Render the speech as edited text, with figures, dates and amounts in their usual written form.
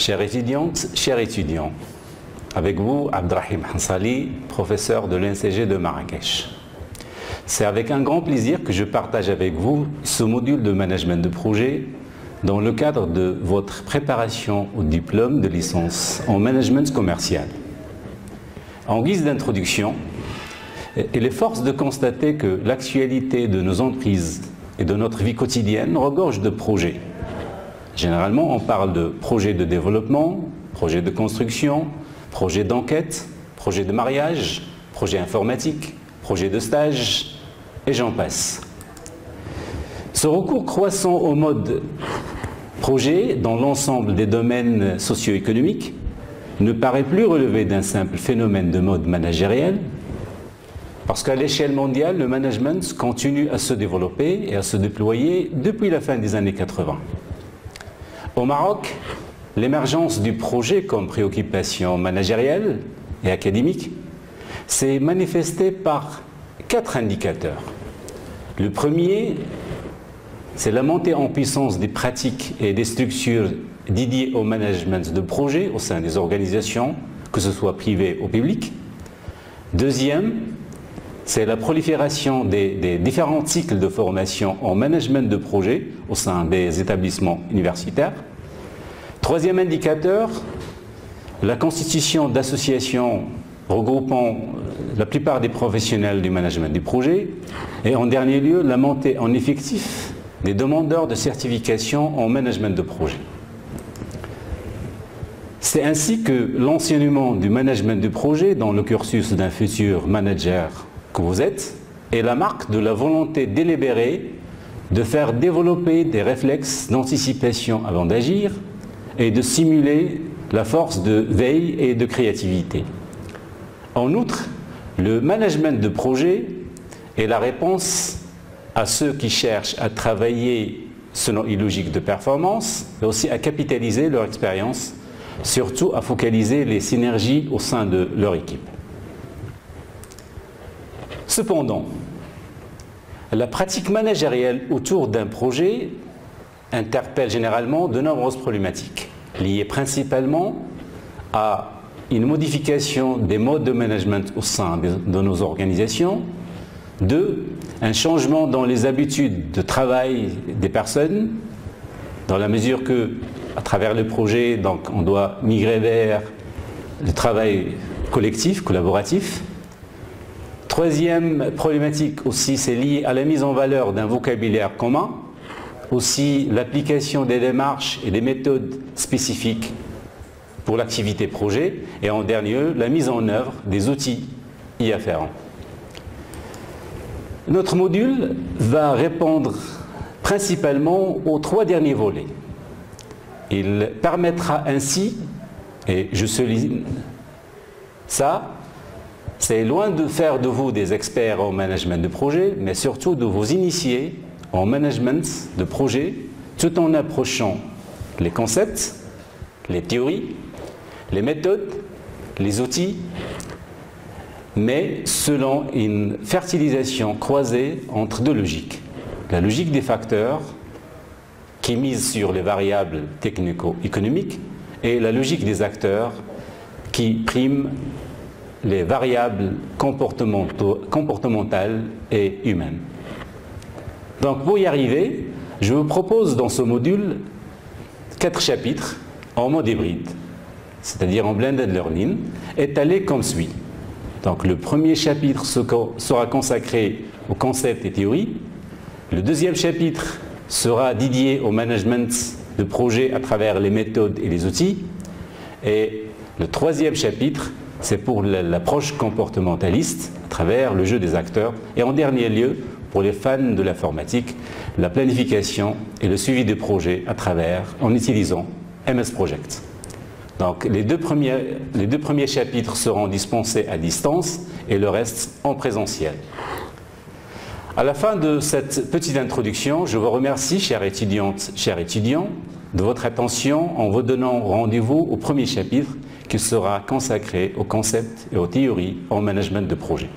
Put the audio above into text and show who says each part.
Speaker 1: Chères étudiantes, chers étudiants, avec vous, Abdrahim Hansali, professeur de l'INCG de Marrakech. C'est avec un grand plaisir que je partage avec vous ce module de management de projet dans le cadre de votre préparation au diplôme de licence en management commercial. En guise d'introduction, il est force de constater que l'actualité de nos entreprises et de notre vie quotidienne regorge de projets. Généralement, on parle de projets de développement, projets de construction, projets d'enquête, projets de mariage, projets informatiques, projets de stage, et j'en passe. Ce recours croissant au mode projet dans l'ensemble des domaines socio-économiques ne paraît plus relever d'un simple phénomène de mode managériel, parce qu'à l'échelle mondiale, le management continue à se développer et à se déployer depuis la fin des années 80. Au Maroc, l'émergence du projet comme préoccupation managérielle et académique s'est manifestée par 4 indicateurs. Le premier, c'est la montée en puissance des pratiques et des structures dédiées au management de projet au sein des organisations, que ce soit privées ou publiques. Deuxième, c'est la prolifération des différents cycles de formation en management de projet au sein des établissements universitaires. Troisième indicateur, la constitution d'associations regroupant la plupart des professionnels du management du projet. Et en dernier lieu, la montée en effectif des demandeurs de certification en management de projet. C'est ainsi que l'enseignement du management de projet dans le cursus d'un futur manager que vous êtes est la marque de la volonté délibérée de faire développer des réflexes d'anticipation avant d'agir et de simuler la force de veille et de créativité. En outre, le management de projet est la réponse à ceux qui cherchent à travailler selon une logique de performance, mais aussi à capitaliser leur expérience, surtout à focaliser les synergies au sein de leur équipe. Cependant, la pratique managérielle autour d'un projet interpelle généralement de nombreuses problématiques, liées principalement à une modification des modes de management au sein de nos organisations, 2, un changement dans les habitudes de travail des personnes, dans la mesure que, à travers le projet, donc, on doit migrer vers le travail collectif, collaboratif. Troisième problématique aussi, c'est lié à la mise en valeur d'un vocabulaire commun, aussi l'application des démarches et des méthodes spécifiques pour l'activité projet, et en dernier lieu, la mise en œuvre des outils y afférents. Notre module va répondre principalement aux 3 derniers volets. Il permettra ainsi, et je souligne ça, c'est loin de faire de vous des experts en management de projet, mais surtout de vous initier en management de projet, tout en approchant les concepts, les théories, les méthodes, les outils, mais selon une fertilisation croisée entre 2 logiques. La logique des facteurs, qui mise sur les variables technico-économiques, et la logique des acteurs, qui prime les variables comportementales et humaines. Donc pour y arriver, je vous propose dans ce module 4 chapitres en mode hybride, c'est-à-dire en blended learning, étalés comme suit. Donc le premier chapitre sera consacré aux concepts et théories, le deuxième chapitre sera dédié au management de projet à travers les méthodes et les outils, et le troisième chapitre, c'est pour l'approche comportementaliste à travers le jeu des acteurs, et en dernier lieu, pour les fans de l'informatique, la planification et le suivi des projets en utilisant MS Project. Donc les deux premiers chapitres seront dispensés à distance et le reste en présentiel. À la fin de cette petite introduction, je vous remercie, chères étudiantes, chers étudiants, de votre attention en vous donnant rendez-vous au premier chapitre qui sera consacré aux concepts et aux théories en management de projet.